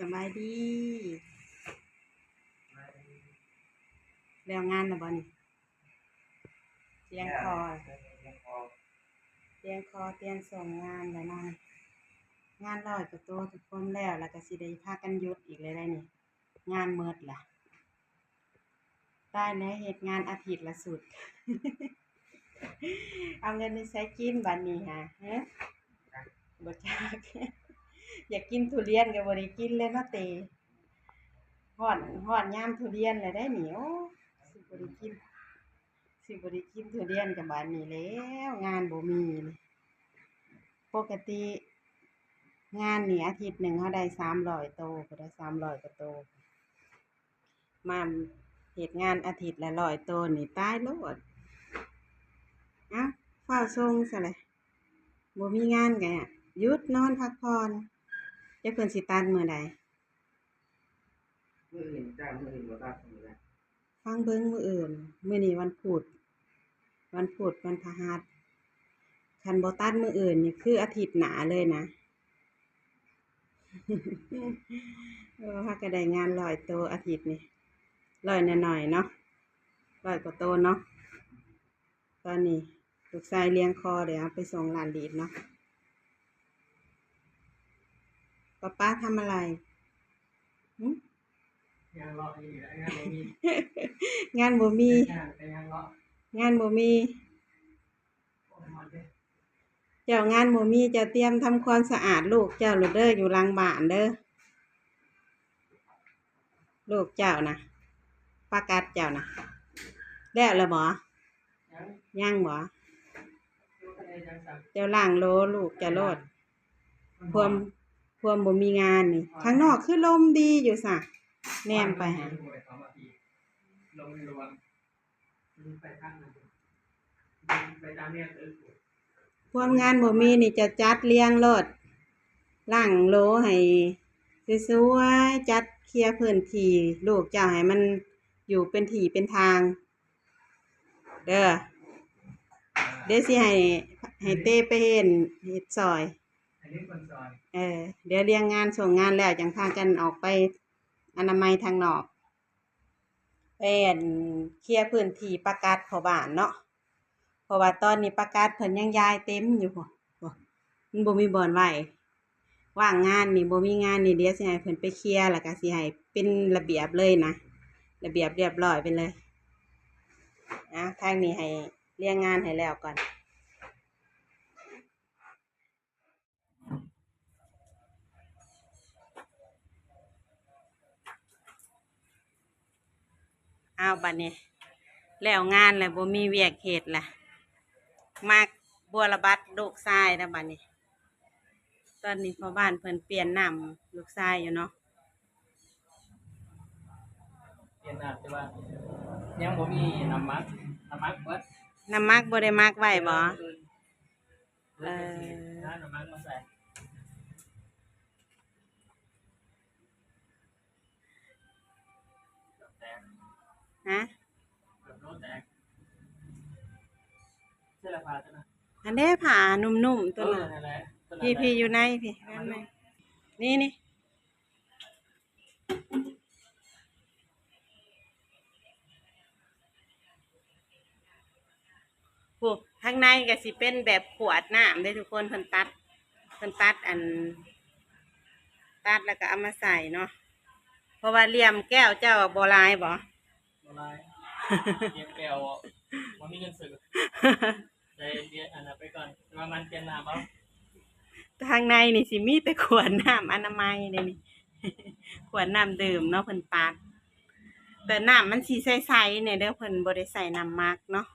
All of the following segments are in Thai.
สบายดีแล้วงานนะบ่นี่เตียงคอเตียงคอเตียงส่งงานแล้วนอนงานร้อยกว่าตัวทุกคนแล้วก็สิได้พากันหยุดอีกเลยได้นี่งานเมิดล่ะได้แน่เฮ็ดงานอาทิตย์ละสุด เอาเงินไปใช้กินบัดนี้ฮะบ่จัก อยากกินทุเรียนก็บ่ได้กินเลยเนาะเตฮ้อนยามทุเรียนแล้วได้นี่โอ้สิบ่ได้กินทุเรียนก็บัดนี้แล้วงานบ่มีนี่ปกติงานนี่อาทิตย์หนึ่งเฮาได้300โตก็ได้300กว่าโตมาเฮ็ดงานอาทิตย์ละ100โตนี่ตายโลดเอ้าฟ้าวส่งซะเลยบ่มีงานก็หยุดนอนพักผ่อนจักเพิ่นสิตัดมื้อใดมื้ออื่นจ้างมื้ออื่นบ่ตัดมื้อใดฟังเบิ่งมื้ออื่นมื้อนี้วันพุธวันพฤหัสคันบ่ตัดมื้ออื่นนี่คืออาทิตย์หน้าเลยนะ พาก็ได้งาน100โตอาทิตย์นี่100หน่อยๆเนาะ100กว่าโตเนาะตอนนี้ลูกชายเลี้ยงคอเดี๋ยวเอาไปส่งร้านดีดเนาะป้าทำอะไรหึ งานเลาะนี่แหละงานบ่มี งานบ่มี ไปงานเลาะงานบ่มี โอ้ฮอดเด้เจ้างานบ่มีเจ้าเตรียมทำความสะอาดลูกเจ้าโลดเด้ออยู่หลังบ้านเด้อลูกเจ้านะปากัดเจ้านะแล้วล่ะบ่ยังบ่เจ้าล้างโลลูกเจ้าโลดพวมบ่มีงานนี่ข้างนอกคือลมดีอยู่ซะแนมไปหาลงในระวังไปทางนั้นไปตามเนี่ยพวมงานบ่มีนี่จะจัดเรียงโลดล้างโลให้สวยๆจัดเคลียร์พื้นที่ลูกเจ้าให้มันอยู่เป็นที่เป็นทางเด้อเดี๋ยวสิให้เต้ไปเฮ็ดซอย อันนี้คนซอยเดี๋ยวเรียงงานส่งงานแล้วจังพากันออกไปอนามัยทางนอกเป็นเคลียร์พื้นที่ประกาศเข้าบ้านเนาะเพราะว่าตอนนี้ประกาศเพิ่นยังย้ายเต็มอยู่บ่มันบ่มีบ่อนไว้ว่างงานนี่บ่มีงานนี่เดี๋ยวสิให้เพิ่นไปเคลียร์แล้วก็สิให้เป็นระเบียบเลยนะระเบียบเรียบร้อยไปเลยทางนี้ให้เรียงงานให้แล้วก่อนบัดนี้แล้วงานแล้วบ่มีเวียกเฮ็ดล่ะมากบัวระบัดลูกชายแล้วบัดนี้ตอนนี้พ่อบ้านเพิ่นเปลี่ยนน้ำลูกชายอยู่เนาะเปลี่ยนน้ำแต่ว่ายังบ่มีน้ำมักเบิดน้ำมักบ่ได้มักไว้บ่น้ำมักมาใส่ฮะโลแตกเสื้อผ้าตัวน่ะอันนี้ผ้านุ่มๆตัวน่ะนั่นแหละพี่อยู่ในพี่นั่นนี่พวกข้างในก็สิเป็นแบบขวดน้ำได้ทุกคนเพิ่นตัดตัดแล้วก็เอามาใส่เนาะเพราะว่าเหลี่ยมแก้วเจ้าบ่ลายบ่ ลายเรียนแก้วบ่มีเงินซื้อได้เรียนอันนั้นไปก่อนว่ามันเปลี่ยนน้ำเอาทางในนี่สิมีแต่ขวดน้ำอนามัยเลยนี่ ขวดน้ำดื่มเนาะเพิ่นตัดแต่น้ำมันสีใสๆเนี่ยเด้อเพิ่นบ่ได้ใส่น้ำมักเนาะ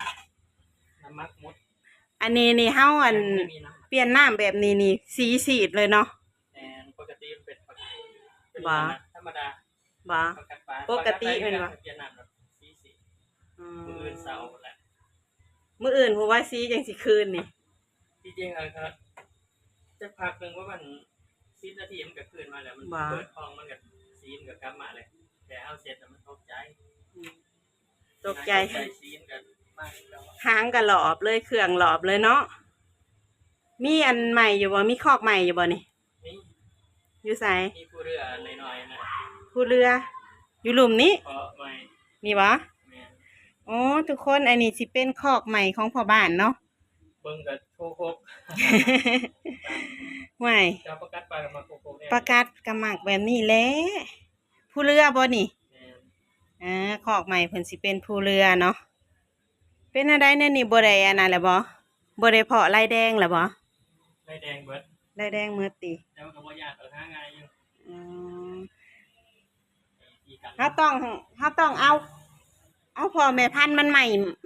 น้ำมักหมดอันนี้นี่เฮาเปลี่ยนน้ำแบบนี้นี่สีสีดเลยเนาะปกติเป็นบ่ธรรมดาบ่ปกติแม่นบ่เปลี่ยนน้ำแบบสีมื้ออื่นเช้าหมดแหละมื้ออื่นเพราะว่าสีจังสิคืนนี่ที่จริงครับจะพักนึงว่ามัน10นาทีมันก็คืนมาแล้วมันเปิดห้องมันก็สีมันก็กลับมาเลยแต่เอาเสร็จแล้วมันตกใจสีมันก็มาแล้วหางก็หลอบเลยเครื่องหลอบเลยเนาะมีอันใหม่อยู่บ่มีคอกใหม่อยู่บ่นี่ อยู่ไส มีผู้เรือหน่อยๆนะ ผู้เรือ อยู่หลุมนี้ เพราะไม่ นี่บ่ แม่น อ๋อทุกคนอันนี้สิเป็นคอกใหม่ของพ่อบ้านเนาะ เบิ่งกับโคก ห่วย จะประกัดปลากับมาโคกแน่ ประกาศกำมักแบบนี้แหละผู้เรือบ่นี่ แม่น คอกใหม่เพิ่นสิเป็นผู้เรือเนาะเป็นอะไรเนี่ยนี่บ่ได้อันนั้นแหละบ่บ่ได้เพาะลายแดงแหละบ่ ไล่แดงเบิด ลายแดงมือติ แต่ว่าก็บ่ยากหาง่ายอยู่ อืม ที่กัน เฮาต้องเอาพ่อแม่พันธุ์มันให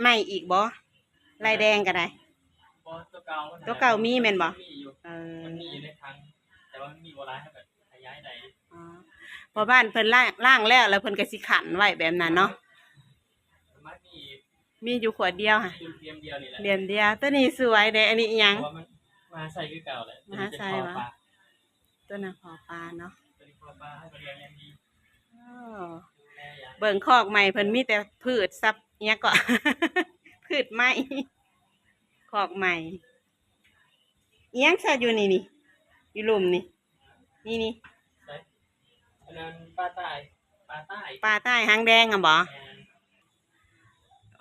ม่อีกบ่ลายแดงก็ได้ บ่ตัวเก่ามัน ตัวเก่ามีแม่นบ่ มีอยู่ เออ มันมีอยู่ในครั้งแต่ว่ามันมีบ่หลายให้แบบขยายได้ อ๋อพอบ้านเพิ่นล่างแล้วเพิ่นก็สิขันไว้แบบนั้นเนาะ มันมี มีอยู่ขวดเดียวค่ะ อยู่เรียมเดียวนี่แหละ เหรียญเดียวตัวนี้สวยเด้อันนี้อิหยัง เพราะว่ามันมาใส่คือเก่าแหละ มาใส่วะ ปลา ตัวน่ะพอปลาเนาะ ตัวนี้พอปลาให้มันเลี้ยงอย่างดี อ้อ ดูแลอย่าง เบิ่งคอกใหม่เพิ่นมีแต่พืชซับเนี้ยก็ พืชไหม้คอกใหม่เอียงซะอยู่นี่อยู่หลุมนี่ ใช่อันนั้นปลาใต้ปลาใต้ ปลาใต้หางแดงอ่ะบ่ แม่น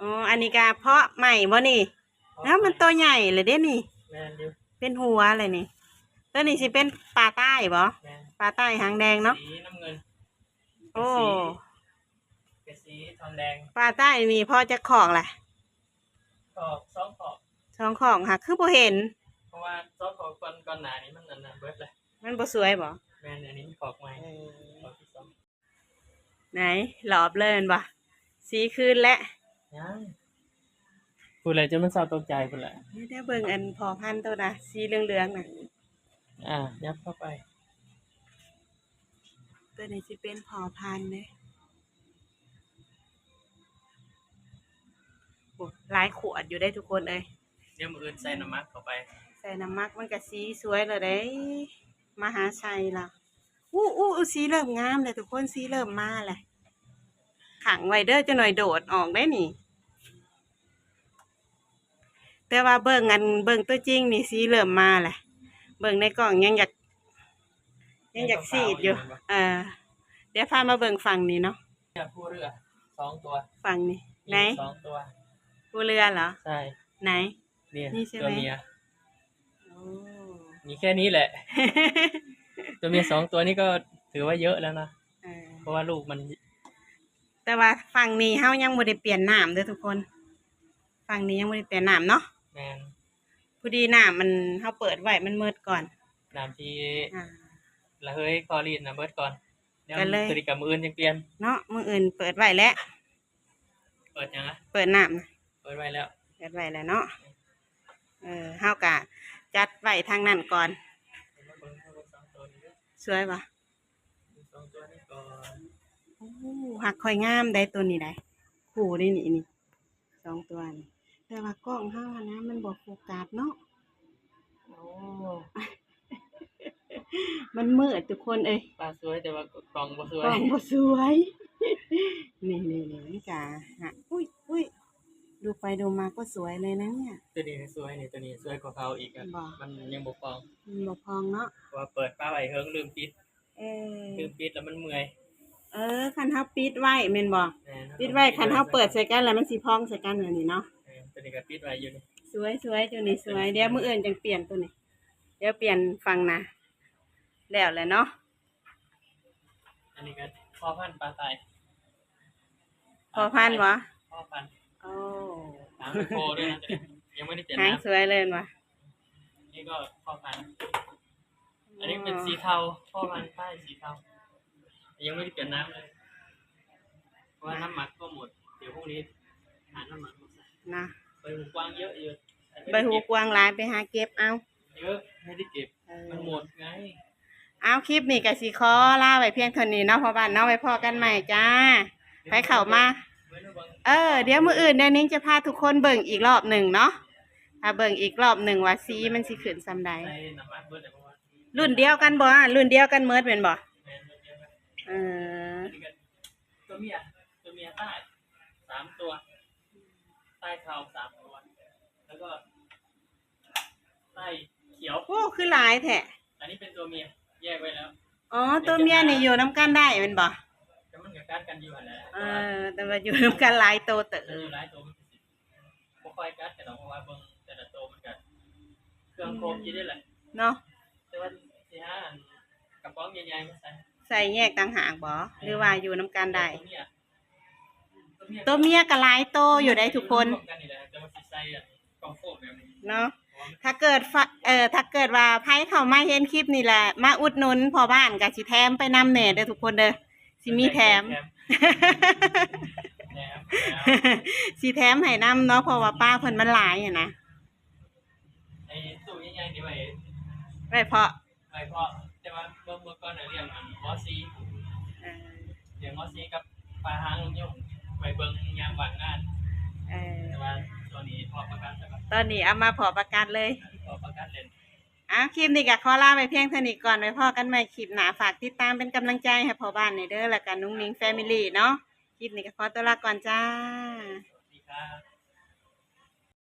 อ๋ออันนี้ก็เพาะใหม่บ่นี่แล้วมันตัวใหญ่เลยเด้นี่ แม่นอยู่ เป็นหัวเลยนี่ตัวนี้สิเป็นปลาใต้บ่ แม่น ปลาใต้หางแดงเนาะ สีน้ำเงิน โอ้ เป็นสีทองแดง ปลาใต้นี่พ่อจะของแหละ ขอบสองขอบ สองของค่ะคือบ่เห็น เพราะว่าสองขอบก่อนหน้านี้มันนั่นเบิดเลย มันบ่สวยบ่ แม่นอันนี้ขอบใหม่ขอบที่สอง ไหนหลอบเลยแม่นบ่สีคืนและ ยังพูดอะไรจะมันเศร้าตกใจพูดแหละ เดี๋ยวเบิ่งอันพอพันธุ์ตัวน่ะสีเหลืองๆน่ะ ยับเข้าไป ตัวนี้สิเป็นพอพันธุ์เด้โอ้หลายขวดอยู่ได้ทุกคนเอ้ย เดี๋ยวมืออื่นใส่น้ำมักเข้าไป ใส่น้ำมักมันก็สีสวยเลยเด้มหาชัยล่ะอู้สีเริ่มงามเลยทุกคนสีเริ่มมาแหละขังไว้เด้อจะหน่อยโดดออกได้นี่ แต่ว่าเบิ่งตัวจริงนี่สีเริ่มมาแหละเบิ่งในกล่องยังอยากสีดอยู่เดี๋ยวพามาเบิ่งฝั่งนี้เนาะ เนี่ยผู้เรือสองตัว ฝั่งนี้ไหน มีสองตัว ผู้เรือเหรอ ใช่ ไหน เนี่ย นี่ใช่ไหม ตัวเมีย โอ้ มีแค่นี้แหละ ตัวเมียสองตัวนี้ก็ถือว่าเยอะแล้วนะ เออ เพราะว่าลูกมัน แต่ว่าฝั่งนี้เฮายังบ่ได้เปลี่ยนน้ำเด้อทุกคนฝั่งนี้ยังบ่ได้เปลี่ยนน้ำเนาะ แมน พอดีน้ำมันเฮาเปิดไว้มันมืดก่อน น้ำที่ อ่า ละเฮ้ยคอรีนนะเบิดก่อนเดี๋ยว กันเลย ตัวนี้กับมืออื่นยังเปลี่ยน เนาะมื้ออื่นเปิดไว้แล้ว เปิดยังอะ เปิดน้ำนะ เปิดไว้แล้ว เปิดไว้แล้วเนาะเฮาก็จัดไว้ทางนั้นก่อน เบิ่งสองตัวนี้ด้วย สวยปะ สองตัวนี้ก่อน โอ้หักค่อยงามได้ตัวนี้ได้คู่ได้นี่สองตัวนี่แต่ว่ากล้องเฮาอะนะมันบ่โฟกัสเนาะ โอ้ มันมืดทุกคนเอ้ย ปลาสวยแต่ว่ากล่องบ่สว กล้ ย องบ่สวย นี่จ้าฮะอุ้ยดูไปดูมาก็สวยเลยนะเนี่ย ตัวนี้สวยนี่ตัวนี้สวยกว่าเขาอีกอะ บ่ มันยังบ่ฟอง มันบ่พองเนาะ เพราะว่าเปิดป้าไว้เฮิงลืมปิด เออ ลืมปิดแล้วมันเมื่อย คันเฮาปิดไว้แม่นบ่ แม่น ปิดไว้คันเฮาเปิดใส่กันแล้วมันสิพองใส่กันแบบนี้เนาะ ตัวนี้ก็ปิดไว้อยู่นี่ สวยตัวนี้สวยเดี๋ยวมื้ออื่นจังเปลี่ยนตัวนี้เดี๋ยวเปลี่ยนฟังนะแล้วแหละเนาะ อันนี้ก็พ่อพันธุ์ปลาไต พอพันบ่ พ่อพันธุ์ โอ้ น้ำเป็นโคด้วยนะตัวนี้ยังไม่ได้เปลี่ยน หาง น้ สวยเลยว่ะ ำนี่ก็พ่อพันธุ์อันนี้เป็นสีเทาพ่อพันธุ์ใต้สีเทายังไม่ได้เปลี่ยนน้ำเลยเพราะว่าน้ำหมักก็หมดเดี๋ยวพรุ่งนี้หาน้ำหมักมาใส่ นะ ใบหูกวางเยอะอยู่ ใบหูกวางหลายไปหาเก็บเอา เยอะไม่ได้เก็บมันหมดไง เอาคลิปนี้ก็สิขอลาไว้เพียงเท่านี้เนาะพ่อบ้านเนาะไว้พอกันใหม่จ้าไปเข้ามา เดี๋ยวมื้ออื่นเดี๋ยวนิ้งจะพาทุกคนเบิ่งอีกรอบหนึ่งเนาะถ้าเบิ่งอีกรอบหนึ่งว่าสีมันสิขึ้นซำใด ใส่น้ำหมักเบิดเลยเพราะว่า รุ่นเดียวกันบ่รุ่นเดียวกันเมิดเป็นบ่ แม่นเดียวกัน เออ อันนี้ก็ตัวเมียใต้3 ตัวใต้เทา3 ตัวแล้วก็ใต้เขียว โอ้คือหลายแท้ อันนี้เป็นตัวเมียแยกไว้แล้ว อ๋อตัวเมียนี่อยู่น้ำกันได้แม่นบ่ แต่มันก็กัดกันอยู่หั่นแหละ แต่ว่าอยู่น้ำกันหลายโตเต๋ มันอยู่หลายตัวมันก็สิบ่ค่อยกัดกันหรอกเพราะว่าเบิ่งแต่ละตัวมันก็เครื่องโครบอยู่ด้วยแหละ เนาะ แต่ว่าสิหาอันกระป๋องใหญ่ๆมาใส่ ใส่แยกต่างหากบ่หรือว่าอยู่น้ำกันได้ ตัวเมีย ตัวเมียก็หลายโตอยู่ได้ทุกคน รวมกันนี่แหละแต่ว่าสิใส่อันกล่องโฟมแบบนี้ เนาะถ้าเกิดถ้าเกิดว่าไผเข้ามาเห็นคลิปนี่แหละมาอุดหนุนพ่อบ้านก็สิแถมไปนำแหน่เด้อทุกคนเด้อสิมีแถม แถม สิแถมให้นำเนาะเพราะว่าป้าเพิ่นมันหลายอะนะ ไอ้ตู้ใหญ่ๆนี่ไว้ ไว้เพาะ เพราะแต่ว่าเมื่อก่อนน่ะเลี้ยงอันมอซี เออ เลี้ยงมอซีกับปลาหางยงไว้เบิ่งยามว่างงาน เออ แต่ว่าตัวนี้พอประกันแล้วก็ ตอนนี้เอามาเพาะประกันเลย พอประกันเล่น คลิปนี้ก็ขอลาไปเพียงเท่านี้ก่อนไว้พอกันใหม่คลิปหน้าฝากติดตามเป็นกำลังใจให้พ่อบ้านในเด้อแล้วกันนุ้งนิ้งแฟมิลี่เนาะคลิปนี้ก็ขอตัวลาก่อนจ้า สวัสดีครับ